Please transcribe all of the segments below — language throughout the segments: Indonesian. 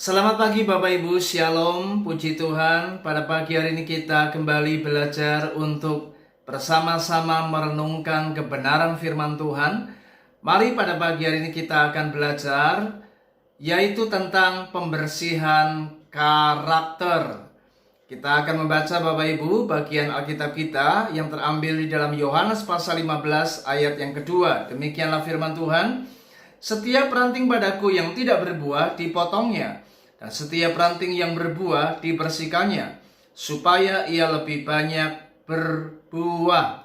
Selamat pagi Bapak Ibu, Shalom, puji Tuhan. Pada pagi hari ini kita kembali belajar untuk bersama-sama merenungkan kebenaran firman Tuhan. Mari pada pagi hari ini kita akan belajar yaitu tentang pembersihan karakter. Kita akan membaca Bapak Ibu bagian Alkitab kita yang terambil di dalam Yohanes pasal 15 ayat yang kedua. Demikianlah firman Tuhan. Setiap ranting padaku yang tidak berbuah dipotongnya, dan setiap ranting yang berbuah dibersihkannya, supaya ia lebih banyak berbuah.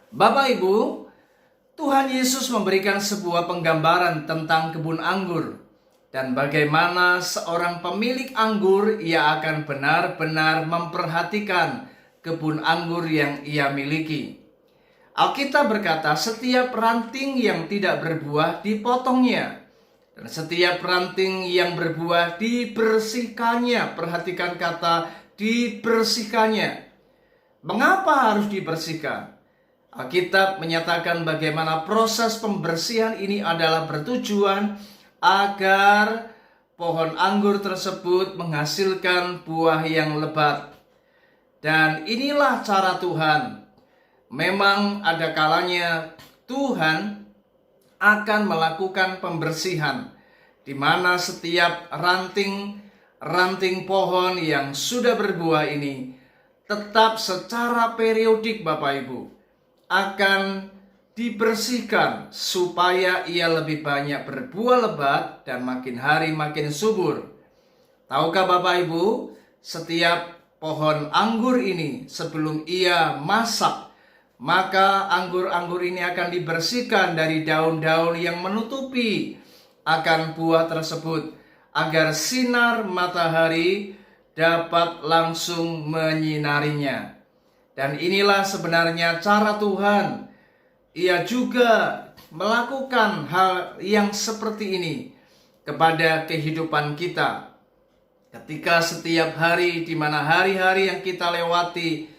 Bapak Ibu, Tuhan Yesus memberikan sebuah penggambaran tentang kebun anggur, dan bagaimana seorang pemilik anggur ia akan benar-benar memperhatikan kebun anggur yang ia miliki. Alkitab berkata, setiap ranting yang tidak berbuah dipotongnya, dan setiap ranting yang berbuah dibersihkannya. Perhatikan kata dibersihkannya. Mengapa harus dibersihkan? Alkitab menyatakan bagaimana proses pembersihan ini adalah bertujuan agar pohon anggur tersebut menghasilkan buah yang lebat. Dan inilah cara Tuhan. Memang ada kalanya Tuhan akan melakukan pembersihan, di mana setiap ranting pohon yang sudah berbuah ini tetap secara periodik Bapak Ibu akan dibersihkan supaya ia lebih banyak berbuah lebat dan makin hari makin subur. Tahukah Bapak Ibu, setiap pohon anggur ini sebelum ia masak, maka anggur-anggur ini akan dibersihkan dari daun-daun yang menutupi akan buah tersebut, agar sinar matahari dapat langsung menyinarinya. Dan inilah sebenarnya cara Tuhan. Ia juga melakukan hal yang seperti ini kepada kehidupan kita. Ketika setiap hari, di mana hari-hari yang kita lewati,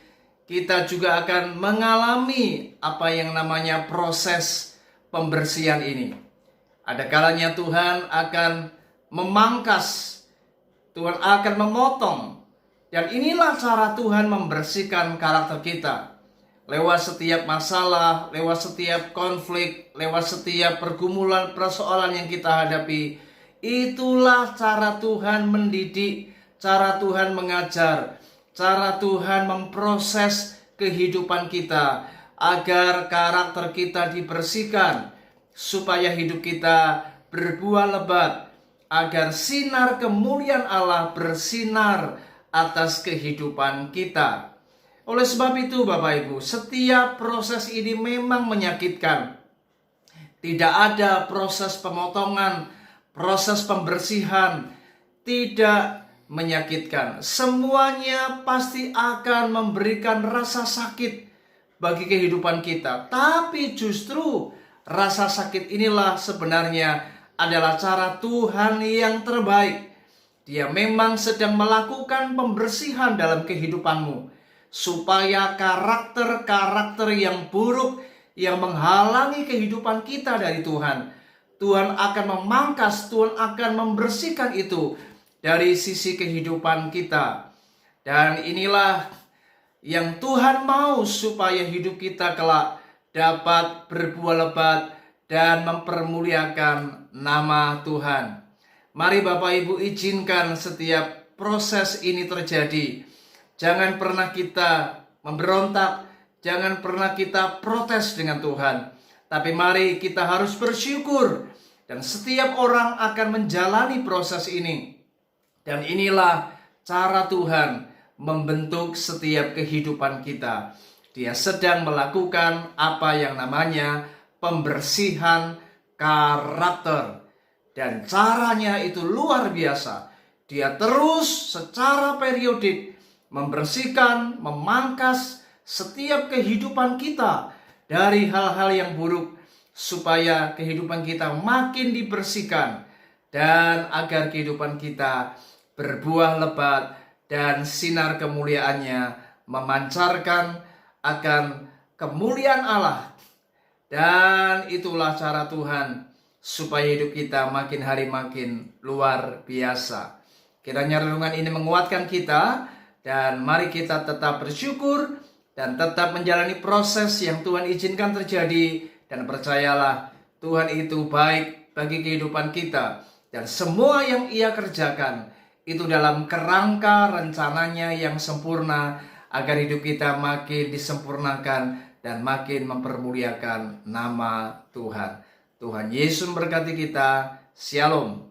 kita juga akan mengalami apa yang namanya proses pembersihan ini. Ada kalanya Tuhan akan memangkas, Tuhan akan memotong. Dan inilah cara Tuhan membersihkan karakter kita. Lewat setiap masalah, lewat setiap konflik, lewat setiap pergumulan, persoalan yang kita hadapi. Itulah cara Tuhan mendidik, cara Tuhan mengajar, cara Tuhan memproses kehidupan kita agar karakter kita dibersihkan, supaya hidup kita berbuah lebat, agar sinar kemuliaan Allah bersinar atas kehidupan kita. Oleh sebab itu Bapak Ibu, setiap proses ini memang menyakitkan. Tidak ada proses pemotongan, proses pembersihan tidak menyakitkan. Semuanya pasti akan memberikan rasa sakit bagi kehidupan kita. Tapi justru rasa sakit inilah sebenarnya adalah cara Tuhan yang terbaik. Dia memang sedang melakukan pembersihan dalam kehidupanmu, supaya karakter-karakter yang buruk yang menghalangi kehidupan kita dari Tuhan, Tuhan akan memangkas, Tuhan akan membersihkan itu dari sisi kehidupan kita. Dan inilah yang Tuhan mau, supaya hidup kita kelak dapat berbuah lebat dan mempermuliakan nama Tuhan. Mari Bapak Ibu izinkan setiap proses ini terjadi. Jangan pernah kita memberontak, jangan pernah kita protes dengan Tuhan. Tapi mari kita harus bersyukur, dan setiap orang akan menjalani proses ini. Dan inilah cara Tuhan membentuk setiap kehidupan kita. Dia sedang melakukan apa yang namanya pembersihan karakter. Dan caranya itu luar biasa. Dia terus secara periodik membersihkan, memangkas setiap kehidupan kita dari hal-hal yang buruk, supaya kehidupan kita makin dibersihkan, dan agar kehidupan kita berbuah lebat dan sinar kemuliaannya memancarkan akan kemuliaan Allah. Dan itulah cara Tuhan supaya hidup kita makin hari makin luar biasa. Kiranya renungan ini menguatkan kita, dan mari kita tetap bersyukur dan tetap menjalani proses yang Tuhan izinkan terjadi, dan percayalah Tuhan itu baik bagi kehidupan kita, dan semua yang Ia kerjakan itu dalam kerangka rencananya yang sempurna, agar hidup kita makin disempurnakan dan makin mempermuliakan nama Tuhan. Tuhan Yesus memberkati kita. Shalom.